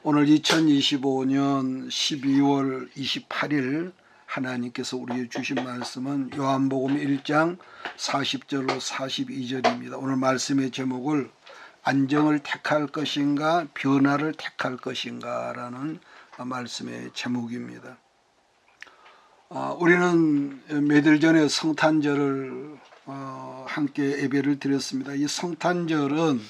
오늘 2025년 12월 28일 하나님께서 우리에게 주신 말씀은 요한복음 1장 40절로 42절입니다. 오늘 말씀의 제목을 안정을 택할 것인가 변화를 택할 것인가 라는 말씀의 제목입니다. 우리는 몇일 전에 성탄절을 함께 예배를 드렸습니다. 이 성탄절은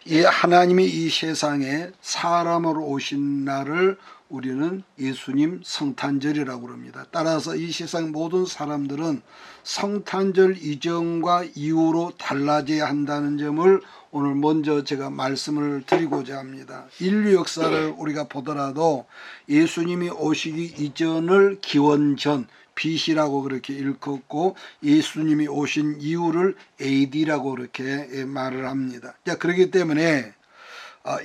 이 하나님이 이 세상에 사람으로 오신 날을 우리는 예수님 성탄절이라고 합니다. 따라서 이 세상 모든 사람들은 성탄절 이전과 이후로 달라져야 한다는 점을 오늘 먼저 제가 말씀을 드리고자 합니다. 인류 역사를 우리가 보더라도 예수님이 오시기 이전을 기원전 BC라고 그렇게 일컫고 예수님이 오신 이후를 AD라고 그렇게 말을 합니다. 자, 그렇기 때문에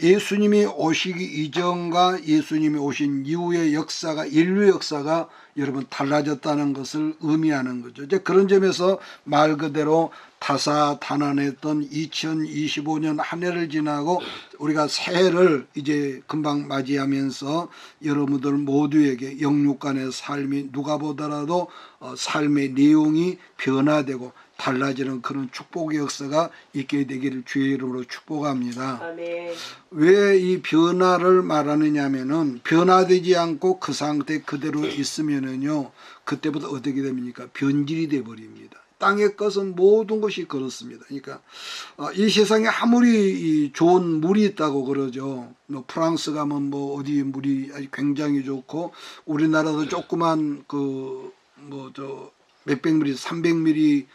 예수님이 오시기 이전과 예수님이 오신 이후의 역사가 인류 역사가 여러분 달라졌다는 것을 의미하는 거죠. 이제 그런 점에서 말 그대로 다사다난했던 2025년 한 해를 지나고 우리가 새해를 이제 금방 맞이하면서 여러분들 모두에게 영육간의 삶이 누가 보더라도 삶의 내용이 변화되고 달라지는 그런 축복의 역사가 있게 되기를 주의 이름으로 축복합니다. 아멘. 왜 이 변화를 말하느냐 하면은 변화되지 않고 그 상태 그대로 있으면은요 그때부터 어떻게 됩니까? 변질이 돼 버립니다. 땅의 것은 모든 것이 그렇습니다. 그러니까 이 세상에 아무리 좋은 물이 있다고 그러죠. 뭐 프랑스 가면 뭐 어디 물이 굉장히 좋고 우리나라도 조그만 그 뭐 저 몇백 미리 300ml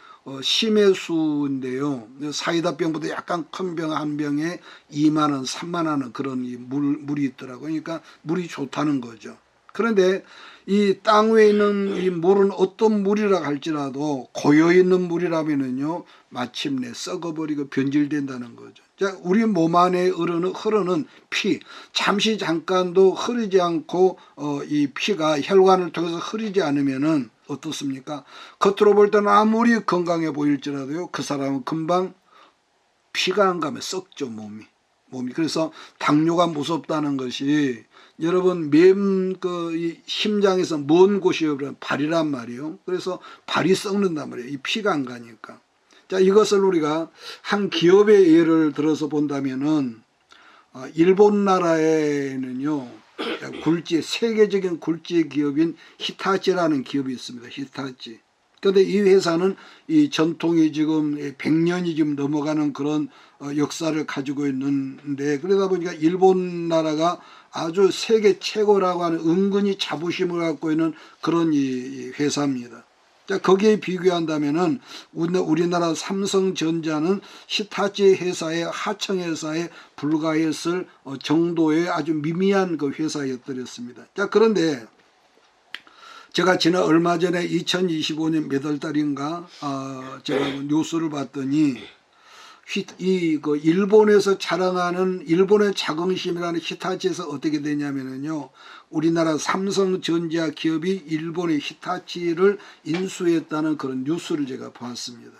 심해수인데요. 사이다병보다 약간 큰 병 한 병에 2만 원, 3만 원은 그런 물이 있더라고요. 그러니까 물이 좋다는 거죠. 그런데 이 땅 위에 있는 이 물은 어떤 물이라 할지라도 고여있는 물이라면은요, 마침내 썩어버리고 변질된다는 거죠. 자, 우리 몸 안에 흐르는 피, 잠깐도 흐르지 않고, 이 피가 혈관을 통해서 흐르지 않으면은 어떻습니까? 겉으로 볼 때는 아무리 건강해 보일지라도요, 그 사람은 금방 피가 안 가면 썩죠, 몸이. 그래서 당뇨가 무섭다는 것이 여러분 이 심장에서 먼 곳이 발이란 말이에요. 그래서 발이 썩는단 말이에요. 이 피가 안 가니까. 자, 이것을 우리가 한 기업의 예를 들어서 본다면은 일본 나라에는요 세계적인 굴지 기업인 히타치라는 기업이 있습니다. 히타치. 그런데 이 회사는 이 전통이 지금 100년이 지금 넘어가는 그런 역사를 가지고 있는데, 그러다 보니까 일본 나라가 아주 세계 최고라고 하는 은근히 자부심을 갖고 있는 그런 이 회사입니다. 자, 거기에 비교한다면은 우리나라 삼성전자는 히타치 회사의 하청회사에 불과했을 정도의 아주 미미한 그 회사였더랬습니다. 자, 그런데 제가 지난 얼마 전에 2025년 몇 월 달인가 제가 뉴스를 봤더니 그 일본에서 자랑하는 일본의 자긍심이라는 히타치에서 어떻게 되냐면요, 우리나라 삼성전자 기업이 일본의 히타치를 인수했다는 그런 뉴스를 제가 봤습니다.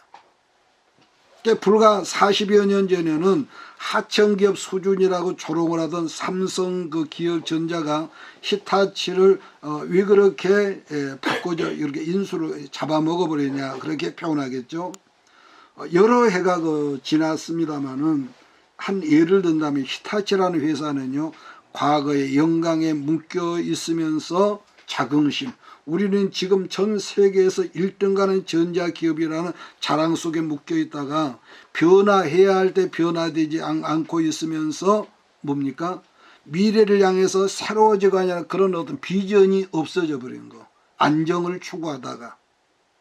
불과 40여 년 전에는 하청기업 수준이라고 조롱을 하던 삼성 그 기업 전자가 히타치를 왜 그렇게 바꾸죠? 이렇게 인수를 잡아먹어 버리냐, 그렇게 표현하겠죠. 여러 해가 지났습니다만은 한 예를 든다면 히타치라는 회사는요, 과거에 영광에 묶여 있으면서 자긍심, 우리는 지금 전 세계에서 1등 가는 전자기업이라는 자랑 속에 묶여 있다가 변화해야 할 때 변화되지 않고 있으면서 뭡니까? 미래를 향해서 새로워지고 아니라 그런 어떤 비전이 없어져 버린 거. 안정을 추구하다가.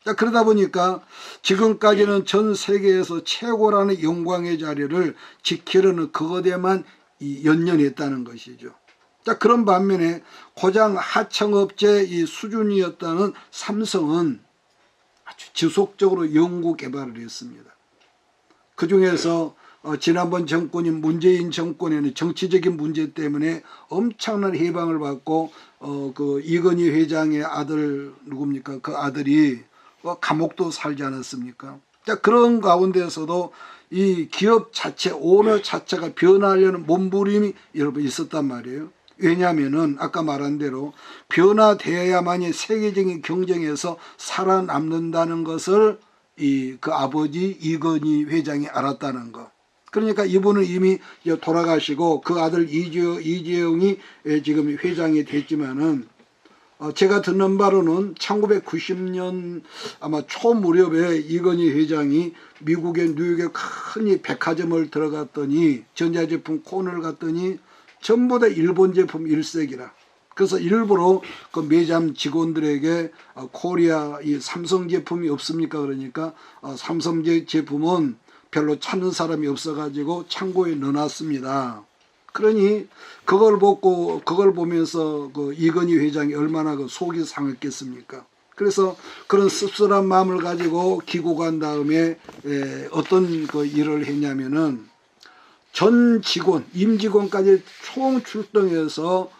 자, 그러다 보니까 지금까지는 전 세계에서 최고라는 영광의 자리를 지키려는 그것에만 연연했다는 것이죠. 자, 그런 반면에 고장 하청업체 이 수준이었다는 삼성은 아주 지속적으로 연구 개발을 했습니다. 그 중에서 지난번 정권인 문재인 정권에는 정치적인 문제 때문에 엄청난 해방을 받고 그 이건희 회장의 아들 누굽니까? 그 아들이 감옥도 살지 않았습니까? 자, 그런 가운데서도 이 기업 자체, 오너 자체가 변화하려는 몸부림이 여러분 있었단 말이에요. 왜냐하면은 아까 말한 대로 변화되어야만이 세계적인 경쟁에서 살아남는다는 것을 그 아버지 이건희 회장이 알았다는 거. 그러니까 이분은 이미 돌아가시고 그 아들 이재용이 지금 회장이 됐지만은 제가 듣는 바로는 1990년 아마 초 무렵에 이건희 회장이 미국의 뉴욕에 큰 백화점을 들어갔더니 전자제품 코너를 갔더니 전부 다 일본 제품 일색이라. 그래서 일부러 그 매장 직원들에게 코리아 이 삼성 제품이 없습니까? 그러니까 삼성 제품은 별로 찾는 사람이 없어가지고 창고에 넣어놨습니다. 그러니 그걸 보면서 그 이건희 회장이 얼마나 그 속이 상했겠습니까? 그래서 그런 씁쓸한 마음을 가지고 귀국한 다음에 어떤 그 일을 했냐면은 전 직원, 임직원까지 총 출동해서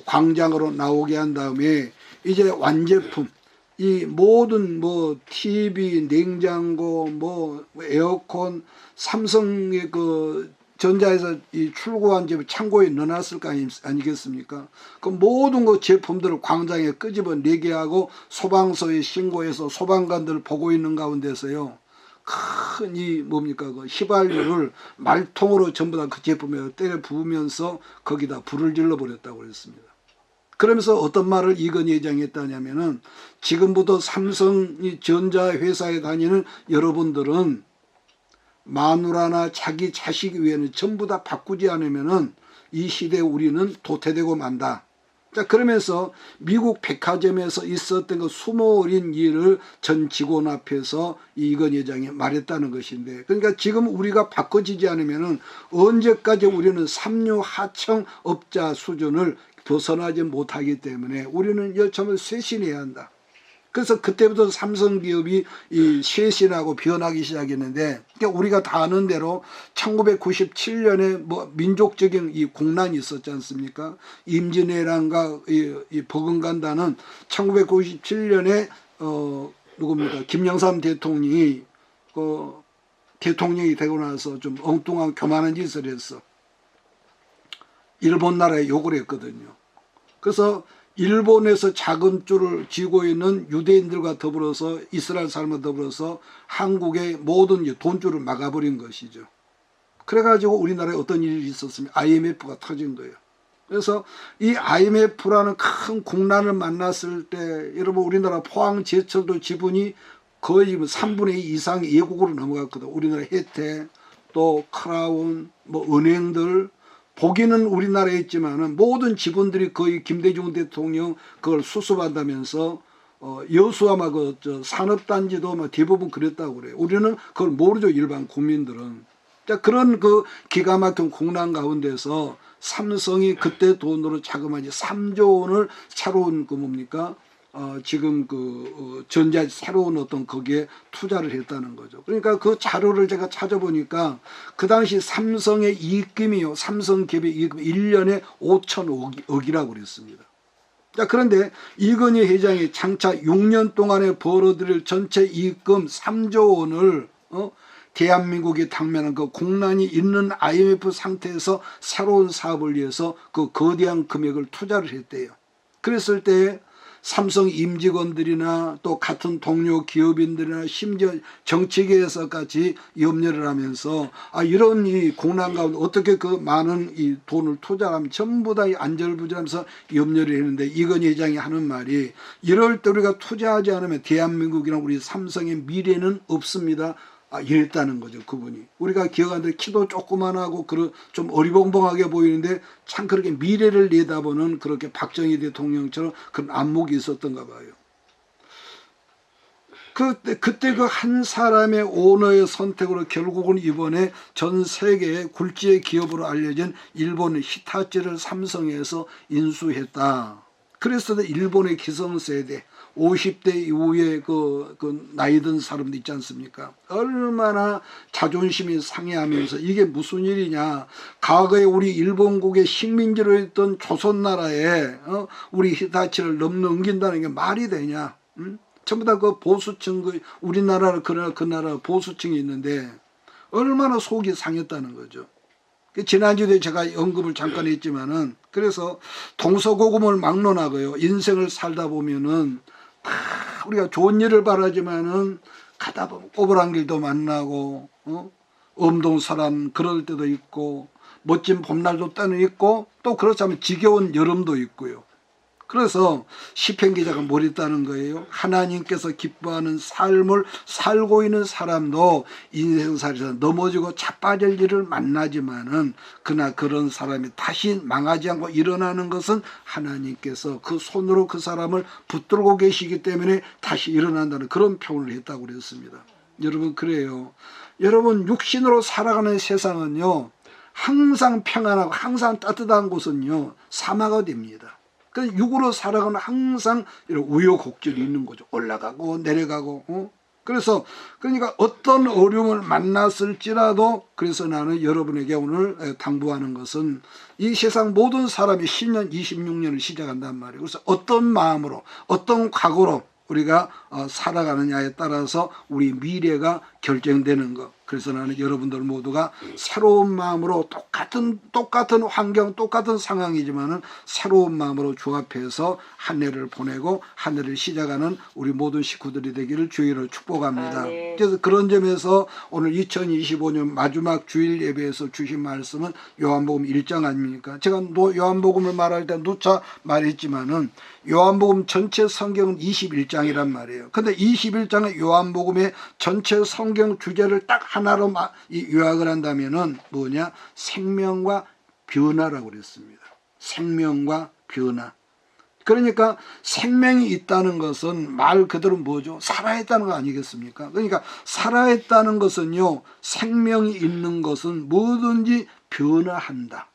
광장으로 나오게 한 다음에 이제 완제품, 이 모든 뭐 TV, 냉장고, 뭐 에어컨, 삼성의 그 전자에서 이 출고한 제품 창고에 넣어놨을 거 아니겠습니까? 그 모든 그 제품들을 광장에 끄집어내게 하고 소방서에 신고해서 소방관들 보고 있는 가운데서요. 큰 이 뭡니까 그 휘발유를 말통으로 전부 다 그 제품에 때려 부으면서 거기다 불을 질러 버렸다고 그랬습니다. 그러면서 어떤 말을 이건희 회장이 했다냐면은 지금부터 삼성 이 전자 회사에 다니는 여러분들은 마누라나 자기 자식 외에는 전부 다 바꾸지 않으면은 이 시대에 우리는 도태되고 만다. 자, 그러면서 미국 백화점에서 있었던 그 수모어린 일을 전 직원 앞에서 이건희 회장이 말했다는 것인데, 그러니까 지금 우리가 바꿔지지 않으면은 언제까지 우리는 삼류 하청 업자 수준을 벗어나지 못하기 때문에 우리는 여참을 쇄신해야 한다. 그래서 그때부터 삼성기업이 이 쇄신하고 변하기 시작했는데, 그러니까 우리가 다 아는 대로 1997년에 뭐 민족적인 이 공난이 있었지 않습니까? 임진왜란과 이 버금간다는 1997년에 누굽니까? 김영삼 대통령이 대통령이 되고 나서 좀 엉뚱한 교만한 짓을 했어. 일본 나라에 욕을 했거든요. 그래서 일본에서 자금줄을 쥐고 있는 유대인들과 더불어서 이스라엘 사람과 더불어서 한국의 모든 돈줄을 막아버린 것이죠. 그래가지고 우리나라에 어떤 일이 있었으면 IMF가 터진 거예요. 그래서 이 IMF라는 큰 국난을 만났을 때 여러분 우리나라 포항제철도 지분이 거의 3분의 2 이상이 외국으로 넘어갔거든. 우리나라 혜태 또 크라운 뭐 은행들 보기는 우리나라에 있지만은 모든 지분들이 거의 김대중 대통령 그걸 수습한다면서 여수아마 그 산업단지도 뭐 대부분 그랬다고 그래요. 우리는 그걸 모르죠, 일반 국민들은. 자, 그런 그 기가 막힌 공난 가운데서 삼성이 그때 돈으로 자그마치 3조 원을 새로운 그 뭡니까? 지금 전자 새로운 어떤 거기에 투자를 했다는 거죠. 그러니까 그 자료를 제가 찾아보니까 그 당시 삼성의 이익금이요. 삼성기업의 이익금 1년에 5천억이라고 그랬습니다. 자, 그런데 이건희 회장이 장차 6년 동안에 벌어들일 전체 이익금 3조 원을 대한민국이 당면한 그 공난이 있는 IMF 상태에서 새로운 사업을 위해서 그 거대한 금액을 투자를 했대요. 그랬을 때 삼성 임직원들이나 또 같은 동료 기업인들이나 심지어 정치계에서까지 염려를 하면서 이런 이 공난 가운데 어떻게 그 많은 이 돈을 투자하면 전부 다 안절부절하면서 염려를 했는데 이건희 회장이 하는 말이 이럴 때 우리가 투자하지 않으면 대한민국이나 우리 삼성의 미래는 없습니다. 이랬다는 거죠, 그분이. 우리가 기억하는데 키도 조그만하고 좀 어리벙벙하게 보이는데 참 그렇게 미래를 내다보는 그렇게 박정희 대통령처럼 그런 안목이 있었던가 봐요. 그때 그 한 사람의 오너의 선택으로 결국은 이번에 전 세계의 굴지의 기업으로 알려진 일본의 히타치를 삼성에서 인수했다. 그래서 일본의 기성세대 50대 이후에 그 나이 든 사람도 있지 않습니까? 얼마나 자존심이 상해하면서 이게 무슨 일이냐. 과거에 우리 일본국의 식민지로 했던 조선나라에 우리 히타치를 넘긴다는 게 말이 되냐. 전부 다 그 보수층, 우리나라는 그 나라 보수층이 있는데 얼마나 속이 상했다는 거죠. 지난주에 제가 언급을 잠깐 했지만은, 그래서 동서고금을 막론하고요, 인생을 살다 보면은 다 우리가 좋은 일을 바라지만은 가다 보면 꼬불한 길도 만나고, 엄동 사람 그럴 때도 있고, 멋진 봄날도 때는 있고, 또 그렇지 않으면 지겨운 여름도 있고요. 그래서 시편 기자가 뭘 했다는 거예요? 하나님께서 기뻐하는 삶을 살고 있는 사람도 인생살이에서 넘어지고 자빠질 일을 만나지만은, 그러나 그런 사람이 다시 망하지 않고 일어나는 것은 하나님께서 그 손으로 그 사람을 붙들고 계시기 때문에 다시 일어난다는 그런 표현을 했다고 그랬습니다. 여러분, 그래요. 여러분, 육신으로 살아가는 세상은요, 항상 평안하고 항상 따뜻한 곳은요, 사마가 됩니다. 그래서 육으로 살아가는 항상 이런 우여곡절이 있는 거죠. 올라가고 내려가고. 그래서 그러니까 어떤 어려움을 만났을지라도, 그래서 나는 여러분에게 오늘 당부하는 것은, 이 세상 모든 사람이 10년, 26년을 시작한단 말이에요. 그래서 어떤 마음으로, 어떤 각오로 우리가 살아가느냐에 따라서 우리 미래가 결정되는 것. 그래서 나는 여러분들 모두가 새로운 마음으로 똑같은 환경, 똑같은 상황이지만은 새로운 마음으로 주 앞에서 한 해를 보내고 한 해를 시작하는 우리 모든 식구들이 되기를 주의로 축복합니다. 네. 그래서 그런 점에서 오늘 2025년 마지막 주일 예배에서 주신 말씀은 요한복음 1장 아닙니까? 제가 요한복음을 말할 때 누차 말했지만은 요한복음 전체 성경은 21장이란 말이에요. 근데 21장의 요한복음의 전체 성경 주제를 딱 하나로 요약을 한다면은 뭐냐? 생명과 변화라고 그랬습니다. 생명과 변화. 그러니까 생명이 있다는 것은 말 그대로 뭐죠? 살아있다는 거 아니겠습니까? 그러니까 살아있다는 것은요, 생명이 있는 것은 뭐든지 변화한다.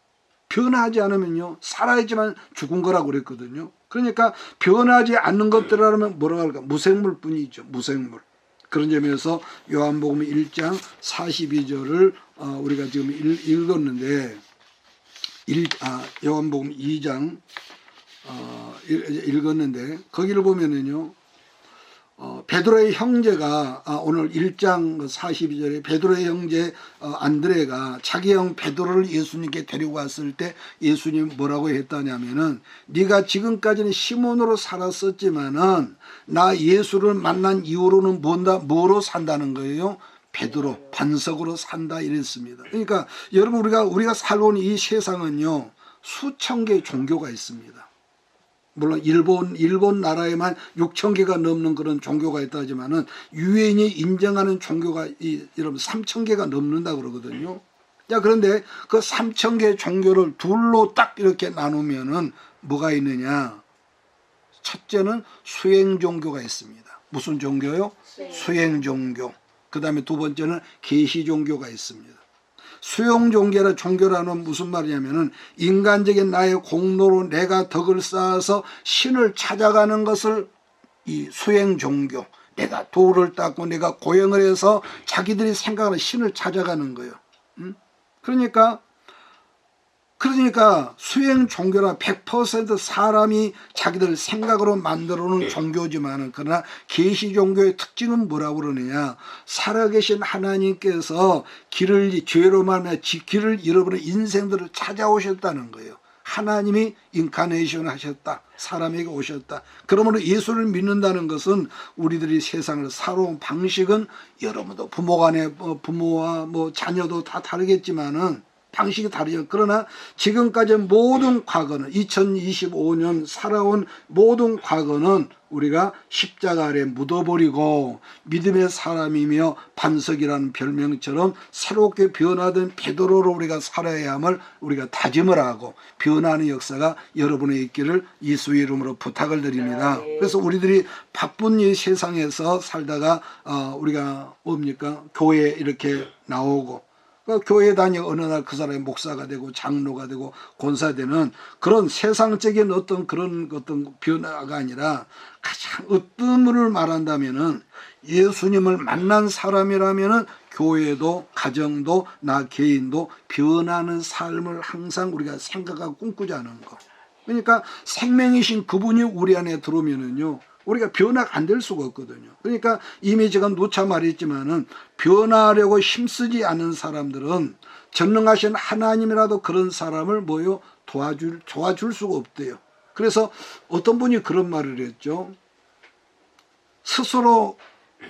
변하지 않으면요, 살아있지만 죽은 거라고 그랬거든요. 그러니까 변하지 않는 것들이라면 뭐라고 할까? 무생물 뿐이죠. 무생물. 그런 점에서 요한복음 1장 42절을 우리가 지금 읽었는데, 요한복음 2장 읽었는데, 거기를 보면은요, 베드로의 형제가 오늘 1장 42절에 베드로의 형제 안드레가 자기 형 베드로를 예수님께 데리고 왔을 때 예수님 뭐라고 했다냐면은, 네가 지금까지는 시몬으로 살았었지만은 나 예수를 만난 이후로는 뭐로 산다는 거예요? 베드로, 반석으로 산다 이랬습니다. 그러니까 여러분, 우리가 살고 있는 이 세상은요, 수천 개의 종교가 있습니다. 물론 일본 나라에만 6천 개가 넘는 그런 종교가 있다지만은 유엔이 인정하는 종교가 여러분 3천 개가 넘는다 그러거든요. 자, 그런데 그 3천 개의 종교를 둘로 딱 이렇게 나누면은 뭐가 있느냐? 첫째는 수행 종교가 있습니다. 무슨 종교요? 수행 종교. 그다음에 두 번째는 계시 종교가 있습니다. 수용 종교라는 무슨 말이냐면은, 인간적인 나의 공로로 내가 덕을 쌓아서 신을 찾아가는 것을 이 수행 종교, 내가 돌을 닦고 내가 고행을 해서 자기들이 생각하는 신을 찾아가는 거예요. 그러니까 수행 종교라 100% 사람이 자기들 생각으로 만들어 놓은 종교지만은, 그러나 계시 종교의 특징은 뭐라고 그러느냐? 살아계신 하나님께서 죄로 말미암아 길을 잃어버린 인생들을 찾아오셨다는 거예요. 하나님이 인카네이션 하셨다. 사람에게 오셨다. 그러므로 예수를 믿는다는 것은 우리들이 세상을 살아온 방식은, 여러분도 부모와 자녀도 다 다르겠지만은 방식이 다르죠. 그러나 지금까지 모든 과거는, 2025년 살아온 모든 과거는 우리가 십자가 아래 묻어버리고 믿음의 사람이며 반석이라는 별명처럼 새롭게 변화된 베드로로 우리가 살아야 함을 우리가 다짐을 하고 변화하는 역사가 여러분의 있기를 예수의 이름으로 부탁을 드립니다. 그래서 우리들이 바쁜 이 세상에서 살다가 우리가 뭡니까? 교회에 이렇게 나오고, 교회 다니고 어느 날 그 사람이 목사가 되고 장로가 되고 권사되는 그런 세상적인 어떤 변화가 아니라, 가장 으뜸을 말한다면은 예수님을 만난 사람이라면은 교회도 가정도 나 개인도 변하는 삶을 항상 우리가 생각하고 꿈꾸자는 거. 그러니까 생명이신 그분이 우리 안에 들어오면은요, 우리가 변화가 안 될 수가 없거든요. 그러니까 이미 제가 누차 말했지만은 변화하려고 힘쓰지 않은 사람들은 전능하신 하나님이라도 그런 사람을 뭐요? 도와줄 수가 없대요. 그래서 어떤 분이 그런 말을 했죠.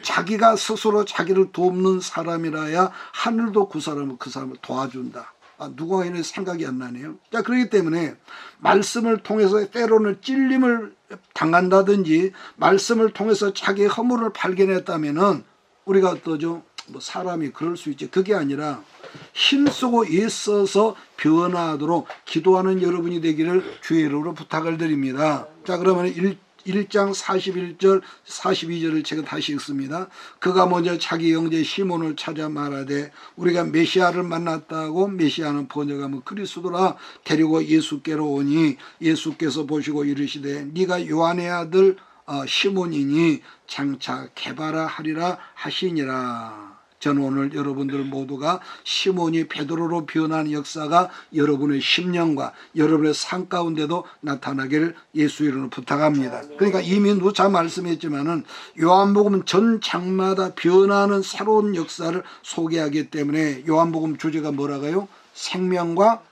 자기가 스스로 자기를 돕는 사람이라야 하늘도 그 사람을 도와준다. 누가 있는 생각이 안 나네요. 자, 그렇기 때문에 말씀을 통해서 때로는 찔림을 당한다든지 말씀을 통해서 자기의 허물을 발견했다면은 우리가 어떠죠? 뭐 사람이 그럴 수 있지. 그게 아니라 힘쓰고 애써서 변화하도록 기도하는 여러분이 되기를 주의 이름으로 부탁을 드립니다. 자, 그러면 1장 41절 42절을 제가 다시 읽습니다. 그가 먼저 자기 형제 시몬을 찾아 말하되 우리가 메시아를 만났다고. 메시아는 번역하면 그리스도라. 데리고 예수께로 오니 예수께서 보시고 이르시되 네가 요한의 아들 시몬이니 장차 개바라 하리라 하시니라. 저는 오늘 여러분들 모두가 시몬이 베드로로 변한 역사가 여러분의 심령과 여러분의 삶 가운데도 나타나기를 예수 이름으로 부탁합니다. 그러니까 이미 누차 말씀했지만은 요한복음 전 장마다 변화하는 새로운 역사를 소개하기 때문에 요한복음 주제가 뭐라고요? 생명과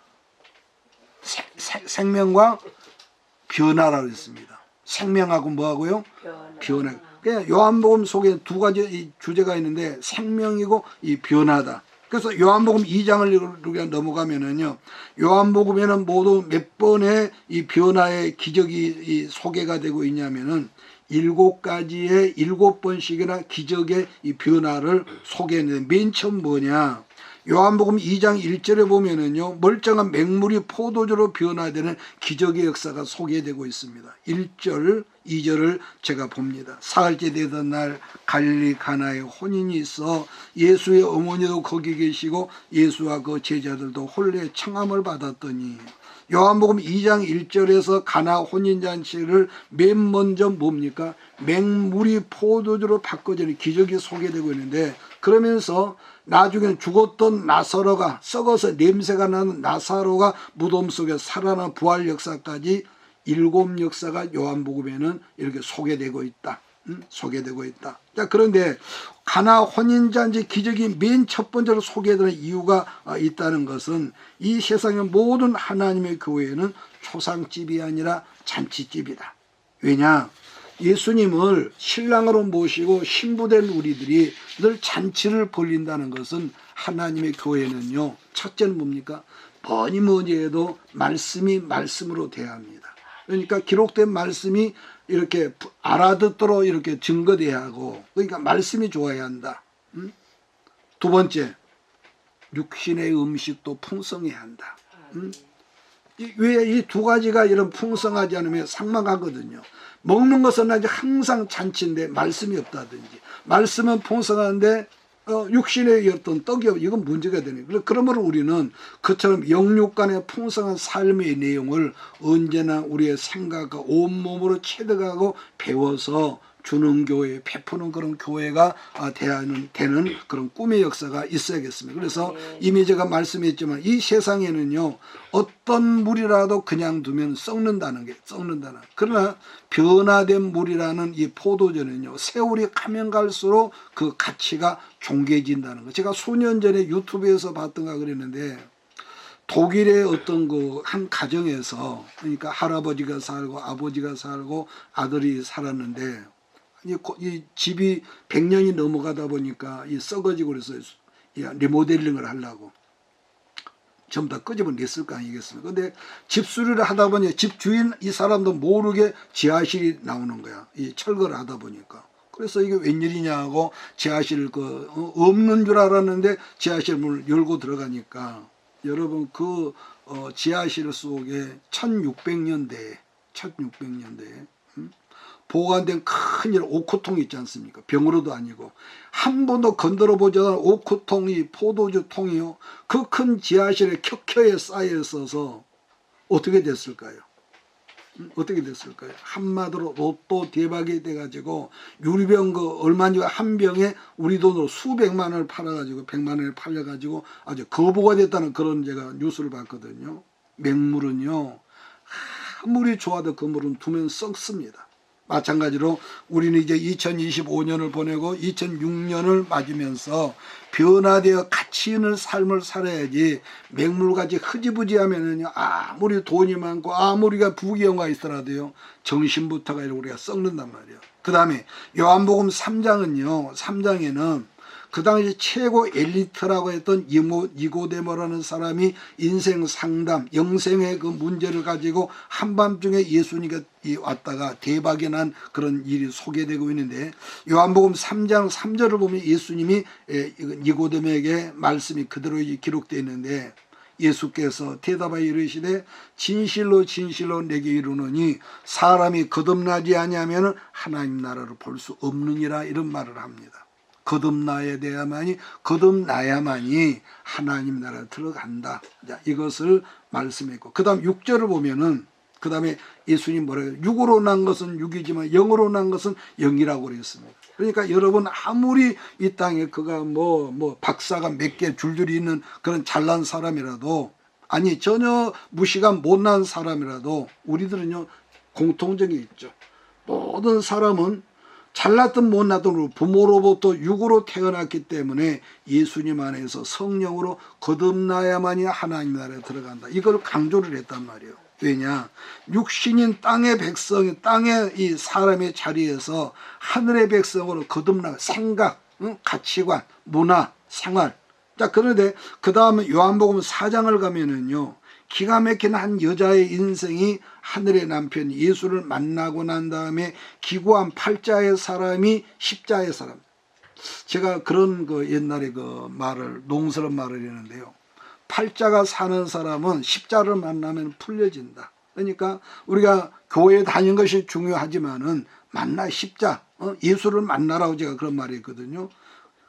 변화라고 했습니다. 생명하고 뭐하고요? 변화. 그냥 요한복음 속에 두 가지 주제가 있는데 생명이고 이 변화다. 그래서 요한복음 2장을 우리가 넘어가면은요, 요한복음에는 모두 몇 번의 이 변화의 기적이 소개가 되고 있냐면은 7가지의 7번씩이나 기적의 이 변화를 소개했는데 맨 처음 뭐냐? 요한복음 2장 1절에 보면은요, 멀쩡한 맹물이 포도주로 변화되는 기적의 역사가 소개되고 있습니다. 1절, 2절을 제가 봅니다. 사흘째 되던 날 갈릴리 가나에 혼인이 있어 예수의 어머니도 거기 계시고 예수와 그 제자들도 홀례 청함을 받았더니. 요한복음 2장 1절에서 가나 혼인잔치를 맨 먼저 뭡니까? 맹물이 포도주로 바꿔지는 기적이 소개되고 있는데, 그러면서 나중에 죽었던 나사로가, 썩어서 냄새가 나는 나사로가 무덤 속에 살아난 부활 역사까지 7 역사가 요한복음에는 이렇게 소개되고 있다. 소개되고 있다. 자, 그런데 가나 혼인잔치 기적이 맨 첫 번째로 소개되는 이유가 있다는 것은 이 세상의 모든 하나님의 교회는 초상집이 아니라 잔치집이다. 왜냐? 예수님을 신랑으로 모시고 신부된 우리들이 늘 잔치를 벌린다는 것은 하나님의 교회는요, 첫째는 뭡니까? 뭐니 해도 말씀이 말씀으로 돼야 합니다. 그러니까 기록된 말씀이 이렇게 알아듣도록 이렇게 증거돼야 하고, 그러니까 말씀이 좋아야 한다. 두 번째, 육신의 음식도 풍성해야 한다. 왜 이 두 가지가 이런 풍성하지 않으면 삭막하거든요. 먹는 것은 항상 잔치인데 말씀이 없다든지, 말씀은 풍성한데 육신의 어떤 떡이 없, 이건 문제가 되는 거예요. 그러므로 우리는 그처럼 영육 간의 풍성한 삶의 내용을 언제나 우리의 생각과 온몸으로 체득하고 배워서 주는 교회, 베푸는 그런 교회가 되는 그런 꿈의 역사가 있어야겠습니다. 그래서 이미 제가 말씀했지만 이 세상에는요, 어떤 물이라도 그냥 두면 썩는다는. 그러나 변화된 물이라는 이 포도주는요, 세월이 가면 갈수록 그 가치가 종개진다는 거. 제가 수년 전에 유튜브에서 봤던가 그랬는데, 독일의 어떤 한 가정에서, 그러니까 할아버지가 살고 아버지가 살고 아들이 살았는데, 이 집이 100년이 넘어가다 보니까 썩어지고 그래서 리모델링을 하려고 전부 다 끄집어냈을 거 아니겠습니까? 근데 집수리를 하다 보니 집 주인 이 사람도 모르게 지하실이 나오는 거야. 이 철거를 하다 보니까. 그래서 이게 웬일이냐 하고 지하실 없는 줄 알았는데 지하실 문을 열고 들어가니까, 여러분 지하실 속에 1600년대에 보관된 큰 오크통 있지 않습니까? 병으로도 아니고 한 번도 건드려 보지 않은 오크통이, 포도주 통이요, 그 큰 지하실에 켜켜에 쌓여 있어서 어떻게 됐을까요? 한마디로 로또 대박이 돼가지고 유리병 얼마인지 한 병에 우리 돈으로 수백만 원을 팔아가지고 100만 원을 팔려가지고 아주 거부가 됐다는 그런 제가 뉴스를 봤거든요. 맹물은요, 아무리 좋아도 그 물은 두면 썩습니다. 마찬가지로 우리는 이제 2025년을 보내고 2006년을 맞으면서 변화되어 가치 있는 삶을 살아야지 맹물같이 흐지부지하면은요, 아무리 돈이 많고 아무리가 부귀영화 있더라도요, 정신부터가 우리가 썩는단 말이에요. 그 다음에 요한복음 3장은요, 3장에는 그 당시 최고 엘리트라고 했던 니고데모라는 사람이 인생 상담, 영생의 그 문제를 가지고 한밤중에 예수님께 왔다가 대박이 난 그런 일이 소개되고 있는데, 요한복음 3장 3절을 보면 예수님이 니고데모에게 말씀이 그대로 기록되어 있는데, 예수께서 대답하여 이르시되 진실로 진실로 내게 이르노니 사람이 거듭나지 아니하면 하나님 나라를 볼 수 없느니라, 이런 말을 합니다. 거듭나야만이 하나님 나라에 들어간다. 자, 이것을 말씀했고, 그 다음 6절을 보면은 그 다음에 예수님 뭐라고 해요? 육으로 난 것은 육이지만 영으로 난 것은 영이라고 그랬습니다. 그러니까 여러분 아무리 이 땅에 그가 뭐 박사가 몇 개 줄줄이 있는 그런 잘난 사람이라도, 아니 전혀 무시가 못난 사람이라도 우리들은요 공통점이 있죠. 모든 사람은 잘났든 못났든 부모로부터 육으로 태어났기 때문에 예수님 안에서 성령으로 거듭나야만이 하나님 나라에 들어간다. 이걸 강조를 했단 말이에요. 왜냐? 육신인 땅의 백성이, 땅의 이 사람의 자리에서 하늘의 백성으로 거듭나 생각, 가치관, 문화, 생활. 자, 그런데 그 다음에 요한복음 4장을 가면은요, 기가 막힌 한 여자의 인생이 하늘의 남편 예수를 만나고 난 다음에 기구한 팔자의 사람이 십자의 사람. 제가 그런 그 옛날에 그 말을, 농스러운 말을 했는데요. 팔자가 사는 사람은 십자를 만나면 풀려진다. 그러니까 우리가 교회 다니는 것이 중요하지만은 만나 십자, 예수를 만나라고 제가 그런 말이 있거든요.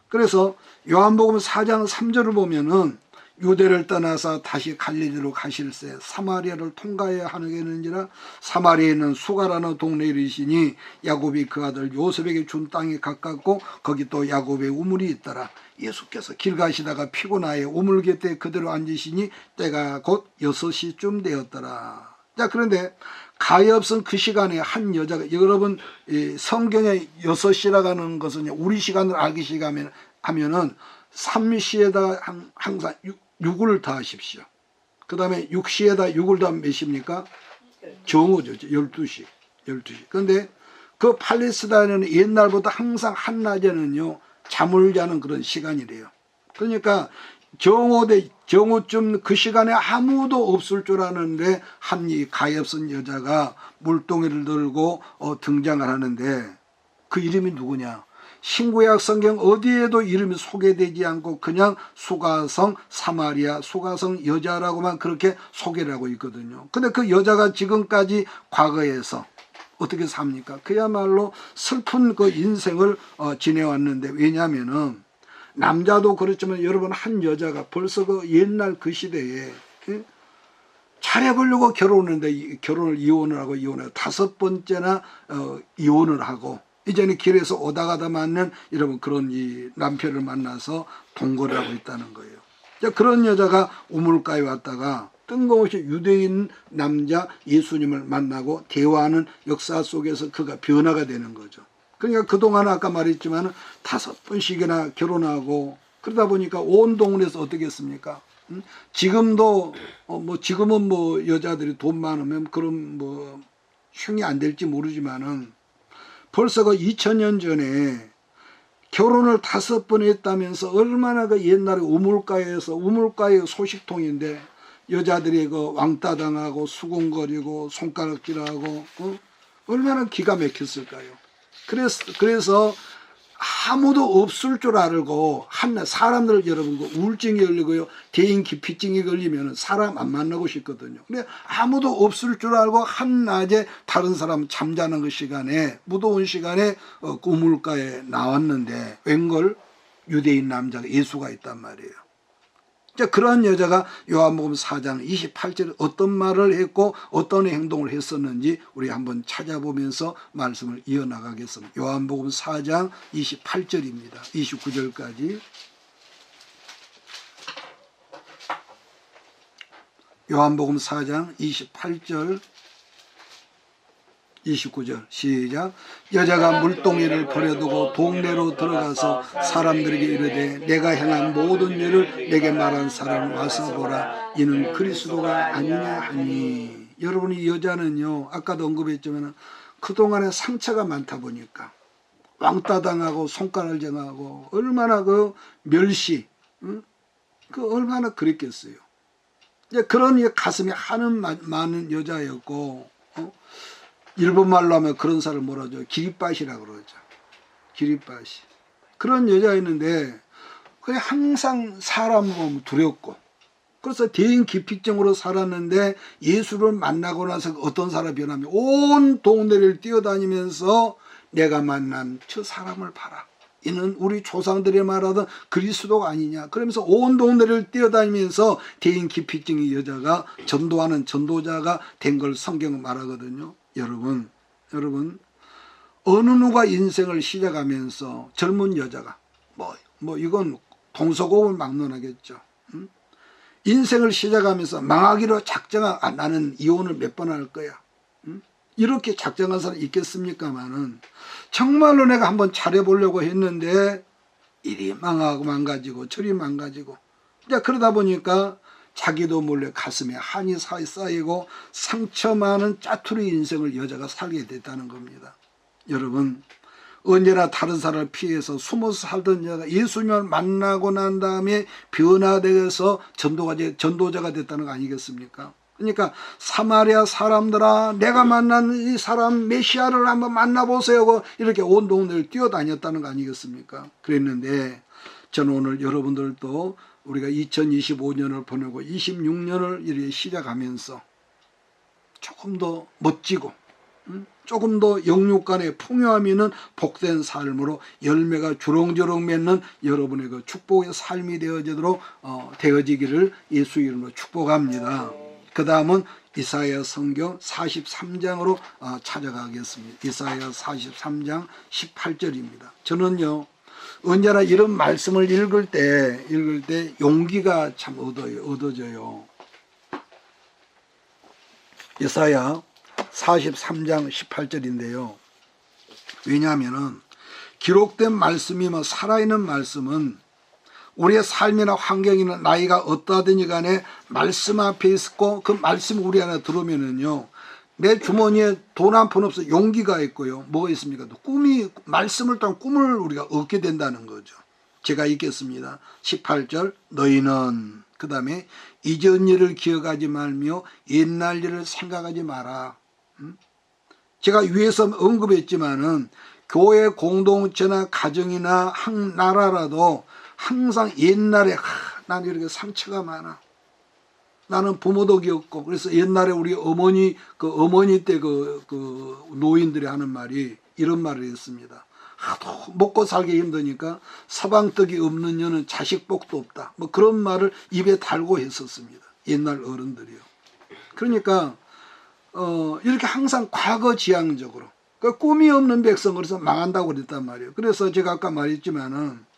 그래서 요한복음 4장 3절을 보면은 유대를 떠나서 다시 갈릴리로 가실새 사마리아를 통과해야 하겠는지라 사마리아에 있는 수가라는 동네에 이르시니 야곱이 그 아들 요셉에게 준 땅이 가깝고 거기 또 야곱의 우물이 있더라. 예수께서 길 가시다가 피곤하여 우물 곁에 그대로 앉으시니 때가 곧 6시쯤 되었더라. 자, 그런데 가엾은 그 시간에 한 여자가, 여러분 성경에 6시라고 하는 것은 우리 시간을 알기 시작하면은 3시에다 항상 6을 더하십시오. 그 다음에 6시에다 6을 더하면 몇입니까? 정오죠. 12시. 그런데 그 팔레스타인은 옛날부터 항상 한낮에는요, 잠을 자는 그런 시간이래요. 그러니까 정오쯤 그 시간에 아무도 없을 줄 아는데 한 이 가엾은 여자가 물동이를 들고 등장을 하는데 그 이름이 누구냐? 신구약 성경 어디에도 이름이 소개되지 않고 그냥 수가성 사마리아 수가성 여자라고만 그렇게 소개를 하고 있거든요. 근데 그 여자가 지금까지 과거에서 어떻게 삽니까? 그야말로 슬픈 그 인생을 지내왔는데, 왜냐하면은 남자도 그렇지만 여러분 한 여자가 벌써 그 옛날 그 시대에 잘해보려고 결혼을 이혼을 하고 5번째나 이혼을 하고 이제는 길에서 오다 가다 만난 여러분 그런 이 남편을 만나서 동거를 하고 있다는 거예요. 그런 여자가 우물가에 왔다가 뜬금없이 유대인 남자 예수님을 만나고 대화하는 역사 속에서 그가 변화가 되는 거죠. 그러니까 그동안 아까 말했지만 5번씩이나 결혼하고 그러다 보니까 온 동네에서 어떻게 했습니까? 지금도 지금은 여자들이 돈 많으면 그런 흉이 안 될지 모르지만은 벌써 그 2000년 전에 결혼을 5번 했다면서 얼마나 그 옛날에 우물가의 소식통인데 여자들이 그 왕따 당하고 수군거리고 손가락질하고 얼마나 기가 막혔을까요? 그래서 아무도 없을 줄 알고 한낮 사람들 여러분 그 우울증이 걸리고요 대인 기피증이 걸리면 사람 안 만나고 싶거든요. 근데 아무도 없을 줄 알고 한낮에 다른 사람 잠자는 그 시간에 무더운 시간에 우물가에 나왔는데 웬걸 유대인 남자가 예수가 있단 말이에요. 그런 여자가 요한복음 4장 28절에 어떤 말을 했고 어떤 행동을 했었는지 우리 한번 찾아보면서 말씀을 이어나가겠습니다. 요한복음 4장 28절입니다. 29절까지. 요한복음 4장 28절 29절 시작. 여자가 물동이를 버려두고 동네로 들어가서 사람들에게 이르되 내가 행한 모든 일을 내게 말한 사람 와서 보라. 이는 그리스도가 아니냐 하니. 여러분, 이 여자는요, 아까도 언급했지만 그동안에 상처가 많다 보니까 왕따 당하고 손가락을 정하고 얼마나 그 멸시, 그 얼마나 그랬겠어요. 그런 가슴이 한은 많은 여자였고, 일본 말로 하면 그런 사람을 뭐라 하죠? 기립밭이라고 그러죠. 기립밭이. 그런 여자였는데 그냥 항상 사람을 보면 두렵고, 그래서 대인기피증으로 살았는데 예수를 만나고 나서 어떤 사람이 변하면 온 동네를 뛰어다니면서 내가 만난 저 사람을 봐라. 이는 우리 조상들이 말하던 그리스도가 아니냐. 그러면서 온 동네를 뛰어다니면서 대인기피증의 여자가 전도하는 전도자가 된 걸 성경은 말하거든요. 여러분, 어느 누가 인생을 시작하면서 젊은 여자가 이건 동서고을 막론하겠죠. 인생을 시작하면서 망하기로 작정한 나는 이혼을 몇 번 할 거야. 이렇게 작정한 사람 있겠습니까마는 정말로 내가 한번 잘해보려고 했는데 이리 망하고 망가지고 저리 망가지고, 그러다 보니까 자기도 몰래 가슴에 한이 쌓이고 상처 많은 짜투리 인생을 여자가 살게 됐다는 겁니다. 여러분, 언제나 다른 사람을 피해서 숨어서 살던 여자가 예수님을 만나고 난 다음에 변화되어서 전도자가 됐다는 거 아니겠습니까? 그러니까 사마리아 사람들아, 내가 만난 이 사람 메시아를 한번 만나보세요. 이렇게 온 동네를 뛰어다녔다는 거 아니겠습니까? 그랬는데 저는 오늘 여러분들도 우리가 2025년을 보내고 26년을 이렇게 시작하면서 조금 더 멋지고 조금 더 영육간의 풍요함이 있는 복된 삶으로 열매가 주렁주렁 맺는 여러분의 그 축복의 삶이 되어지기를 예수 이름으로 축복합니다. 그 다음은 이사야 성경 43장으로 찾아가겠습니다. 이사야 43장 18절입니다. 저는요, 언제나 이런 말씀을 읽을 때 용기가 참 얻어져요. 이사야 43장 18절인데요. 왜냐하면은 기록된 말씀이 살아있는 말씀은 우리의 삶이나 환경이나 나이가 어떠하든지 간에 말씀 앞에 있고 그 말씀이 우리 안에 들어오면은요, 내 주머니에 돈 한 푼 없어 용기가 있고요. 뭐가 있습니까? 말씀을 통한 꿈을 우리가 얻게 된다는 거죠. 제가 읽겠습니다. 18절. 너희는 그 다음에 이전 일을 기억하지 말며 옛날 일을 생각하지 마라. 제가 위에서 언급했지만은 교회 공동체나 가정이나 한 나라라도 항상 옛날에 나는 이렇게 상처가 많아. 나는 부모도 겪고, 그래서 옛날에 우리 어머니 때 그 노인들이 하는 말이 이런 말을 했습니다. 하도 먹고 살기 힘드니까 서방떡이 없는 여는 자식복도 없다. 그런 말을 입에 달고 했었습니다. 옛날 어른들이요. 그러니까 이렇게 항상 과거지향적으로, 꿈이 없는 백성, 그래서 망한다고 그랬단 말이에요. 그래서 제가 아까 말했지만은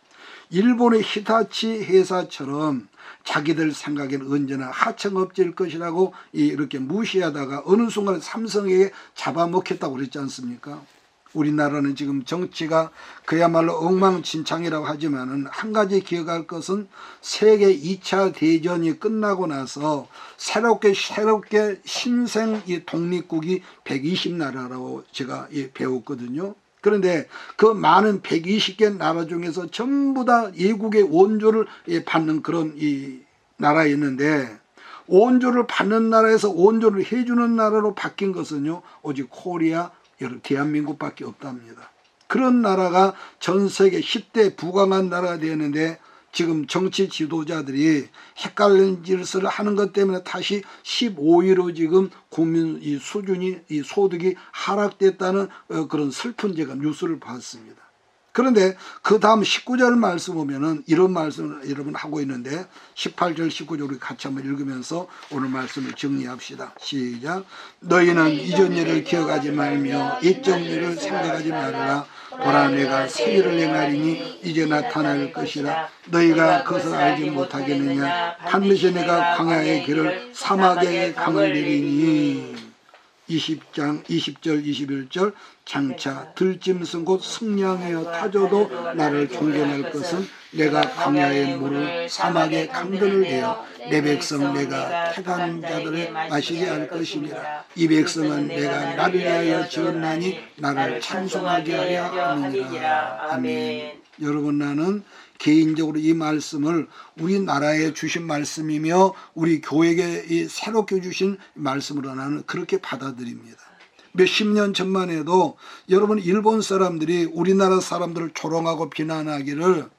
일본의 히타치 회사처럼 자기들 생각에는 언제나 하청업체일 것이라고 이렇게 무시하다가 어느 순간에 삼성에게 잡아먹혔다고 그랬지 않습니까? 우리나라는 지금 정치가 그야말로 엉망진창이라고 하지만은 한 가지 기억할 것은 세계 2차 대전이 끝나고 나서 새롭게 신생 독립국이 120나라라고 제가 배웠거든요. 그런데 그 많은 120개 나라 중에서 전부 다 예국의 원조를 받는 그런 이 나라였는데, 원조를 받는 나라에서 원조를 해주는 나라로 바뀐 것은요, 오직 코리아, 대한민국밖에 없답니다. 그런 나라가 전 세계 10대 부강한 나라가 되었는데 지금 정치 지도자들이 헷갈리는 짓을 하는 것 때문에 다시 15위로 지금 국민 수준이 소득이 하락됐다는 그런 슬픈 제가 뉴스를 봤습니다. 그런데 그 다음 19절 말씀 보면은 이런 말씀을 여러분 하고 있는데 18절 19절 우리 같이 한번 읽으면서 오늘 말씀을 정리합시다. 시작. 너희는 이전 일을 기억하지 말며 옛적 일을 생각하지 말라. 보라, 내가 새 일을 행하리니 이제 나타날 것이라. 너희가 그것을 알지 못하겠느냐. 반드시 내가 광야의 길을 사막의 강을 내리니. 20장 20절 21절 장차 들짐승 곧 승냥이여 타조도 나를 존경할 것은 내가 광야의 물을 사막의 강들을 내어 내 백성 내가 택한 자들을 마시게 할 것이니라. 이 백성은 내가 나를 위하여 지었나니 나를 찬송하게 하려 함이니라. 아멘. 여러분, 나는 개인적으로 이 말씀을 우리나라에 주신 말씀이며 우리 교회에 새롭게 주신 말씀으로 나는 그렇게 받아들입니다. 몇십 년 전만 해도 여러분, 일본 사람들이 우리나라 사람들을 조롱하고 비난하기를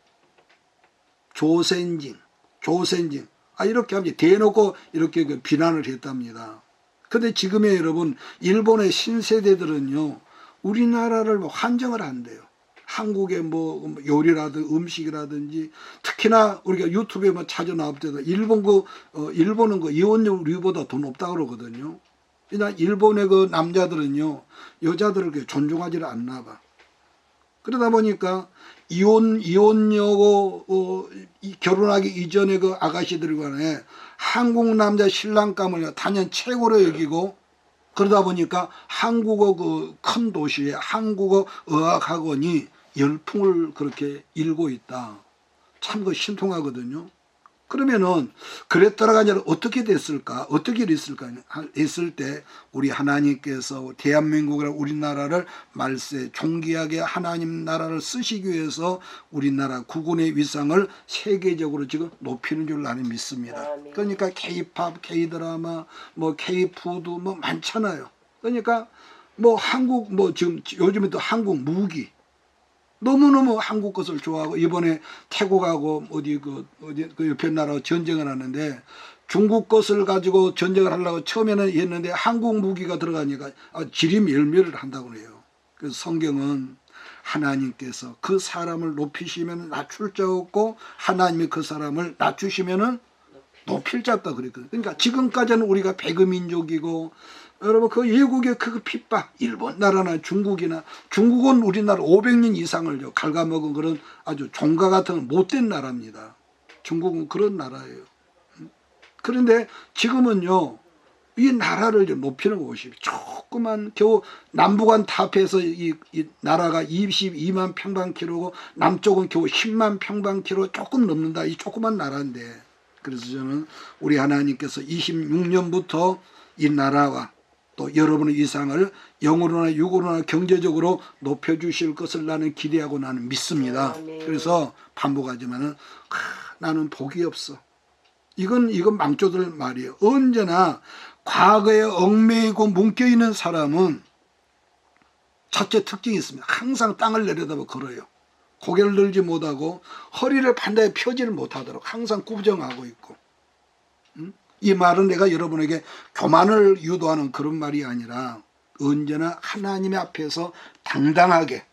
조센징 이렇게 하면 대놓고 이렇게 비난을 했답니다. 근데 지금의 여러분, 일본의 신세대들은요 우리나라를 환정을 한대요. 한국의 뭐 요리라든지 음식이라든지, 특히나 우리가 유튜브에 뭐 자주 나올 때도 일본은 그 이혼율보다 더 높다 그러거든요. 그냥 일본의 그 남자들은요 여자들을 그렇게 존중하지를 않나 봐. 그러다 보니까 이혼녀고 결혼하기 이전에 그 아가씨들 간에 한국 남자 신랑감을 단연 최고로 여기고, 그러다 보니까 한국어 그 큰 도시에 한국어 어학학원이 열풍을 그렇게 일고 있다. 참 그 신통하거든요. 그러면은 그랬더라가 아니라 어떻게 됐을까? 어떻게 됐을까? 했을 때 우리 하나님께서 대한민국이라 우리나라를 말세 존귀하게 하나님 나라를 쓰시기 위해서 우리나라 국군의 위상을 세계적으로 지금 높이는 줄 나는 믿습니다. 그러니까 K-팝, K-드라마, 뭐 K-푸드 뭐 많잖아요. 그러니까 뭐 한국 뭐 지금 요즘에 또 한국 무기 너무너무 한국 것을 좋아하고, 이번에 태국하고 어디 그 옆에 나라 전쟁을 하는데 중국 것을 가지고 전쟁을 하려고 처음에는 했는데 한국 무기가 들어가니까 지림멸멸을 한다고 해요. 그래서 성경은 하나님께서 그 사람을 높이시면 낮출 자 없고 하나님이 그 사람을 낮추시면은 높일 자 없다 그랬거든요. 그러니까 지금까지는 우리가 배그민족이고, 여러분 그 외국의 그 핍박, 일본 나라나 중국은 우리나라 500년 이상을 갉아먹은 그런 아주 종가 같은 못된 나라입니다. 중국은 그런 나라예요. 그런데 지금은요 이 나라를 높이는 것이 조그만 겨우 남북한 답해서 이 나라가 22만 평방키로고 남쪽은 겨우 10만 평방키로 조금 넘는다. 이 조그만 나라인데, 그래서 저는 우리 하나님께서 26년부터 이 나라와 또 여러분의 이상을 영으로나 육으로나 경제적으로 높여주실 것을 나는 기대하고 나는 믿습니다. 그래서 반복하지만은 나는 복이 없어. 이건 망조들 말이에요. 언제나 과거에 얽매이고 묶여있는 사람은 첫째 특징이 있습니다. 항상 땅을 내려다보고 걸어요. 고개를 들지 못하고 허리를 반드시 펴지를 못하도록 항상 꾸정하고 있고. 이 말은 내가 여러분에게 교만을 유도하는 그런 말이 아니라 언제나 하나님의 앞에서 당당하게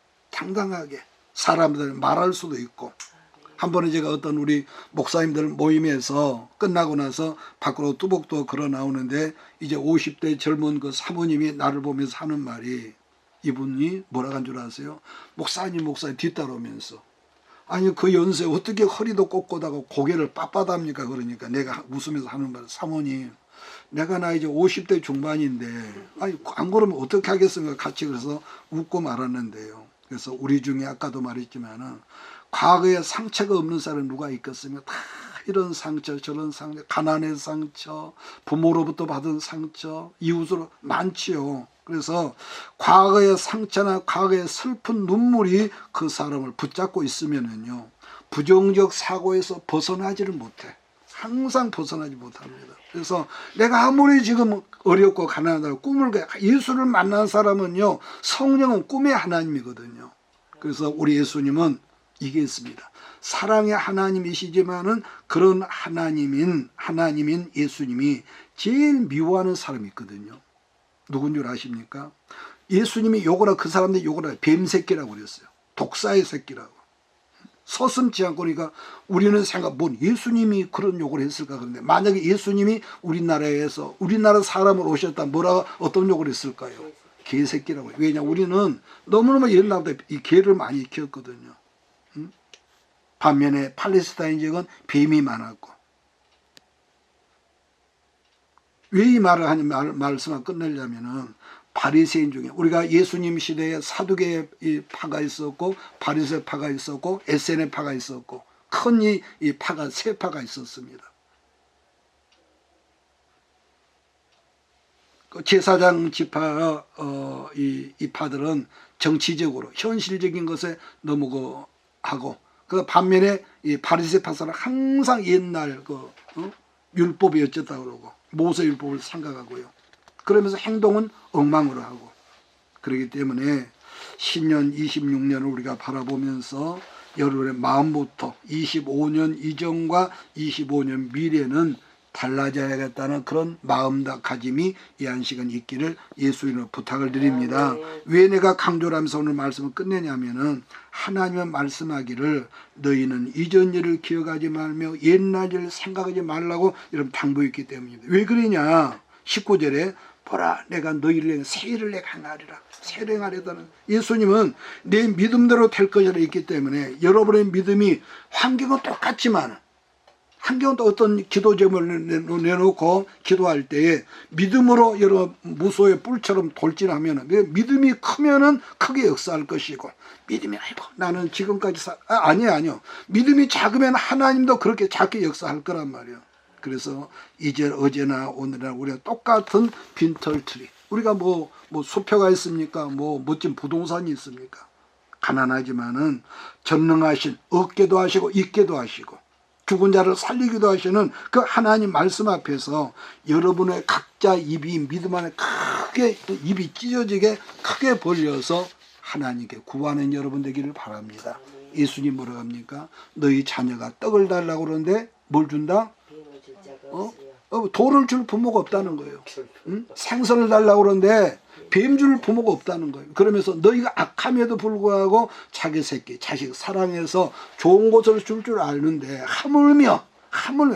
사람들 말할 수도 있고. 한 번에 제가 어떤 우리 목사님들 모임에서 끝나고 나서 밖으로 뚜벅뚜벅 걸어 나오는데 이제 50대 젊은 그 사모님이 나를 보면서 하는 말이, 이분이 뭐라고 한 줄 아세요? 목사님 뒤따라오면서, 아니 그 연세에 어떻게 허리도 꼿꼿하고 고개를 빳빳합니까? 그러니까 내가 웃으면서 하는 말, 사모님 내가 나 이제 50대 중반인데 아니 안 그러면 어떻게 하겠습니까? 같이 그래서 웃고 말았는데요. 그래서 우리 중에 아까도 말했지만은 과거에 상처가 없는 사람이 누가 있겠습니까? 다 이런 상처 저런 상처, 가난의 상처, 부모로부터 받은 상처, 이웃으로 많지요. 그래서 과거의 상처나 과거의 슬픈 눈물이 그 사람을 붙잡고 있으면은요 부정적 사고에서 벗어나지를 못해. 항상 벗어나지 못합니다. 그래서 내가 아무리 지금 어렵고 가난하다고 꿈을 예수를 만난 사람은요 성령은 꿈의 하나님이거든요. 그래서 우리 예수님은 이게 있습니다. 사랑의 하나님이시지만은 그런 하나님인 예수님이 제일 미워하는 사람이 있거든요. 누군 줄 아십니까? 예수님이 욕을 그 사람들이 욕을 하고 뱀새끼라고 그랬어요. 독사의 새끼라고. 서슴지 않고, 그러니까 우리는 뭔 예수님이 그런 욕을 했을까? 그런데 만약에 예수님이 우리나라에서 우리나라 사람으로 오셨다 어떤 욕을 했을까요? 개새끼라고. 왜냐, 우리는 너무너무 옛날부터 이 개를 많이 키웠거든요. 반면에 팔레스타인 지역은 뱀이 많았고. 왜 이 말을 하냐 말씀을 끝내려면은 바리새인 중에 우리가 예수님 시대에 사두개 파가 있었고 바리새 파가 있었고 에세네 파가 있었고 큰 이 파가 세 파가 있었습니다. 제사장 지파 이 파들은 정치적으로 현실적인 것에 너무 하고 그 반면에 이 바리새 파들은 항상 옛날 율법이 어쨌다 그러고 모세 율법을 생각하고요. 그러면서 행동은 엉망으로 하고 그렇기 때문에 신년 26년을 우리가 바라보면서 여러분의 마음부터 25년 이전과 25년 미래는 달라져야겠다는 그런 마음다짐이 이 한 시간 있기를 예수님으로 부탁을 드립니다. 왜 내가 강조를 하면서 오늘 말씀을 끝내냐면은 하나님은 말씀하기를 너희는 이전 일을 기억하지 말며 옛날 일을 생각하지 말라고 이런 당부했기 때문입니다. 왜 그러냐 19절에 보라 내가 너희를 위해 새 일을 내가 행하리라. 새를 행하려다는 예수님은 내 믿음대로 될 것이라 했기 때문에 여러분의 믿음이 환경은 똑같지만 환경은 또 어떤 기도 제목을 내놓고 기도할 때에 믿음으로 여러 무소의 뿔처럼 돌진하면 믿음이 크면은 크게 역사할 것이고 믿음이 아이고 나는 지금까지 아니요 믿음이 작으면 하나님도 그렇게 작게 역사할 거란 말이에요. 그래서 이제 어제나 오늘이나 우리가 똑같은 빈털터리 우리가 뭐 수표가 있습니까? 뭐 멋진 부동산이 있습니까? 가난하지만은 전능하신 얻게도 하시고 잊게도 하시고 죽은 자를 살리기도 하시는 그 하나님 말씀 앞에서 여러분의 각자 입이 믿음 안에 크게 입이 찢어지게 크게 벌려서 하나님께 구하는 여러분 되기를 바랍니다. 예수님 뭐라고 합니까? 너희 자녀가 떡을 달라고 그러는데 뭘 준다? 돌을 줄 부모가 없다는 거예요. 응? 생선을 달라고 그러는데 뱀 줄 부모가 없다는 거예요. 그러면서 너희가 악함에도 불구하고 자기 새끼 자식 사랑해서 좋은 것을 줄 아는데 하물며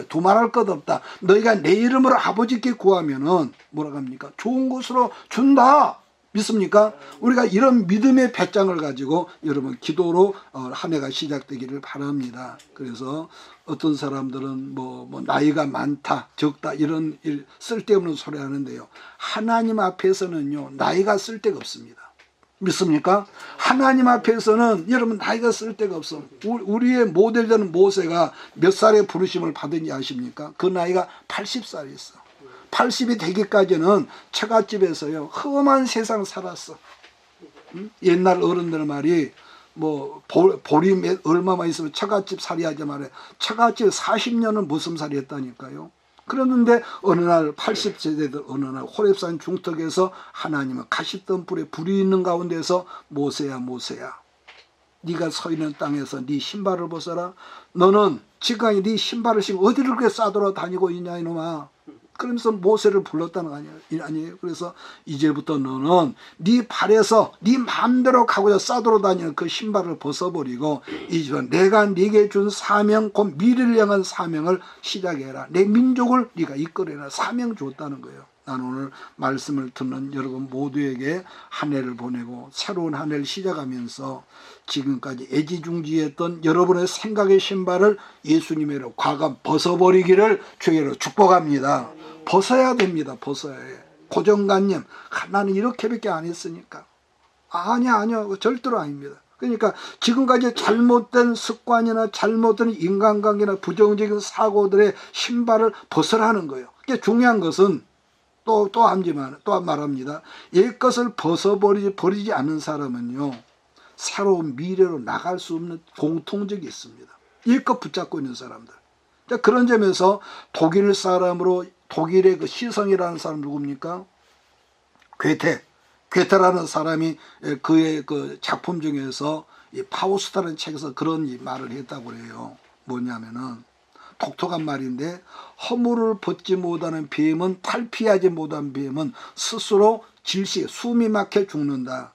두말할 것 없다. 너희가 내 이름으로 아버지께 구하면은 뭐라고 합니까? 좋은 것으로 준다. 믿습니까? 우리가 이런 믿음의 배짱을 가지고 여러분 기도로 한 해가 시작되기를 바랍니다. 그래서 어떤 사람들은 뭐 나이가 많다 적다 이런 쓸데없는 소리 하는데요. 하나님 앞에서는요 나이가 쓸데가 없습니다. 믿습니까? 하나님 앞에서는 여러분 나이가 쓸데가 없어. 우리의 모델되는 모세가 몇 살에 부르심을 받은지 아십니까? 그 나이가 80살이 있어. 80이 되기까지는 처갓집에서요 험한 세상 살았어. 응? 옛날 어른들 말이 뭐 보리 얼마만 있으면 처갓집 살이 하지 말해. 처갓집 40년은 무슴살이 했다니까요. 그랬는데 어느 날 80세대들 어느 날 호렙산 중턱에서 하나님은 가시덤불에 불이 있는 가운데서 모세야 네가 서 있는 땅에서 네 신발을 벗어라. 너는 지금까지 네 신발을 신고 어디를 그렇게 싸돌아다니고 있냐 이놈아. 그러면서 모세를 불렀다는 거 아니에요. 그래서 이제부터 너는 네 발에서 네 마음대로 가고자 싸돌아다니는 그 신발을 벗어버리고 이제 내가 네게 준 사명 곧 미래를 향한 사명을 시작해라. 내 민족을 네가 이끌어라. 사명 줬다는 거예요. 나는 오늘 말씀을 듣는 여러분 모두에게 한 해를 보내고 새로운 한 해를 시작하면서 지금까지 애지중지했던 여러분의 생각의 신발을 예수님의 과감 벗어버리기를 주의로 축복합니다. 벗어야 됩니다. 벗어야 해. 고정관념 나는 이렇게밖에 안 했으니까 아니야 절대로 아닙니다. 그러니까 지금까지 잘못된 습관이나 잘못된 인간관계나 부정적인 사고들의 신발을 벗으라는 거예요. 그게 중요한 것은 또 말합니다. 옛것을 버리지 않는 사람은요 새로운 미래로 나갈 수 없는 공통적이 있습니다. 옛것 붙잡고 있는 사람들. 그런 점에서 독일 사람으로 독일의 그 시성이라는 사람 누굽니까? 괴테라는 사람이 그의 그 작품 중에서 이 파우스트라는 책에서 그런 말을 했다고 그래요. 뭐냐면은 독특한 말인데 허물을 벗지 못하는 뱀은 탈피하지 못한 뱀은 스스로 숨이 막혀 죽는다.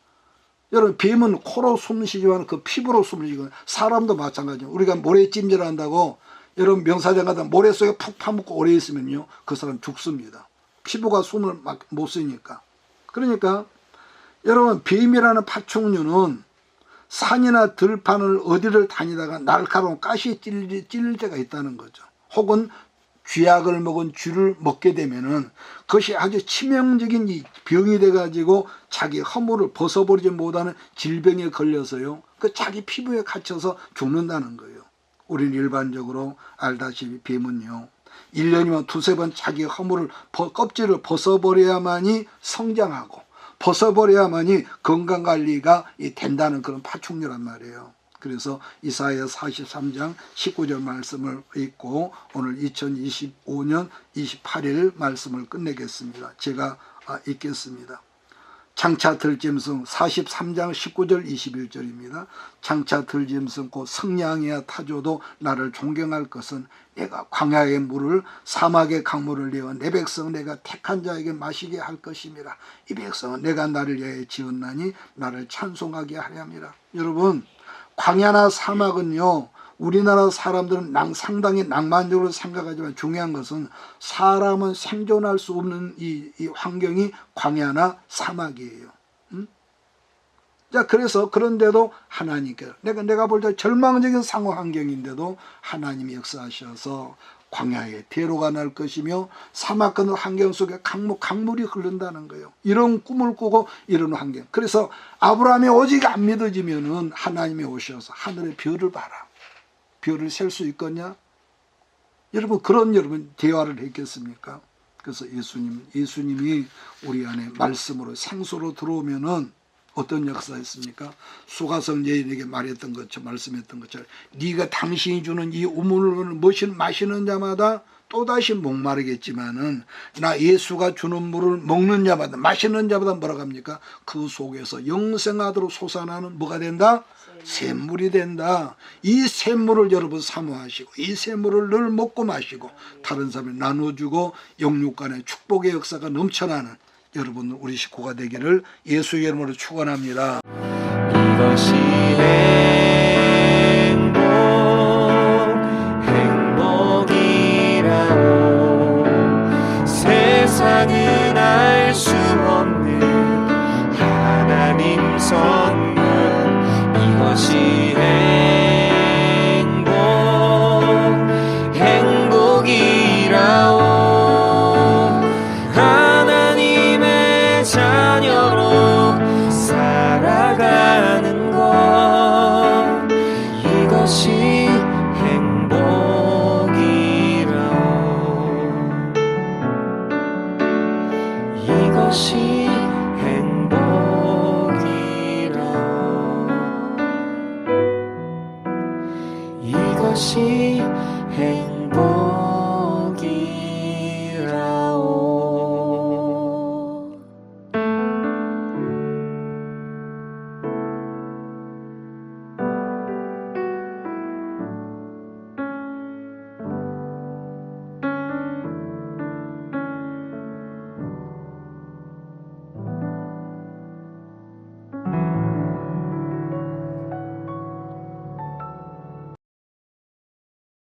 여러분 뱀은 코로 숨 쉬지만 그 피부로 숨을 쉬고 사람도 마찬가지예요. 우리가 모래찜질한다고 여러분 명사장 가다 모래 속에 푹 파묻고 오래 있으면요 그 사람 죽습니다. 피부가 숨을 못 쉬니까. 그러니까 여러분 뱀이라는 파충류는 산이나 들판을 어디를 다니다가 날카로운 가시에 찔릴 때가 있다는 거죠. 혹은 쥐약을 먹은 쥐를 먹게 되면은 그것이 아주 치명적인 이 병이 돼가지고 자기 허물을 벗어버리지 못하는 질병에 걸려서요, 그 자기 피부에 갇혀서 죽는다는 거예요. 우리는 일반적으로 알다시피 뱀은요, 1년이면 두세 번 자기 허물을 껍질을 벗어버려야만이 성장하고 벗어버려야만이 건강관리가 된다는 그런 파충류란 말이에요. 그래서 이사야 43장 19절 말씀을 읽고 오늘 2025년 28일 말씀을 끝내겠습니다. 제가 읽겠습니다. 장차 들짐승 43장 19절 21절입니다. 장차 들짐승 곧 성냥이야 타조도 나를 존경할 것은 내가 광야의 물을 사막의 강물을 내어 내 백성 내가 택한 자에게 마시게 할 것임이라. 이 백성은 내가 나를 위하여 지었나니 나를 찬송하게 하렵니다. 여러분, 광야나 사막은요, 우리나라 사람들은 상당히 낭만적으로 생각하지만 중요한 것은 사람은 생존할 수 없는 이 환경이 광야나 사막이에요. 자, 그래서 그런데도 하나님께 내가 볼 때 절망적인 상호 환경인데도 하나님이 역사하셔서 광야에 대로가 날 것이며 사막 같은 환경 속에 강물이 흐른다는 거예요. 이런 꿈을 꾸고 이런 환경. 그래서 아브라함이 오직 안 믿어지면은 하나님이 오셔서 하늘의 별을 봐라. 별을 셀 수 있겠냐? 여러분, 그런 대화를 했겠습니까? 그래서 예수님이 우리 안에 말씀으로 생수로 들어오면은 어떤 역사였습니까? 수가성 여인에게 말씀했던 것처럼 네가 당신이 주는 이 우물을 마시는 자마다 또다시 목마르겠지만은 나 예수가 주는 물을 먹는 자마다 마시는 자마다 뭐라고 합니까? 그 속에서 영생하도록 솟아나는 뭐가 된다? 샘물이 된다. 이 샘물을 여러분 사모하시고 이 샘물을 늘 먹고 마시고 다른 사람에 나눠주고 영육 간의 축복의 역사가 넘쳐나는 여러분 우리 식구가 되기를 예수의 이름으로 축원합니다. 이것이 행복이라오. 세상은 알 수 없는 하나님 선물. 이것이 행복이라오. 하나님의 자녀로 살아가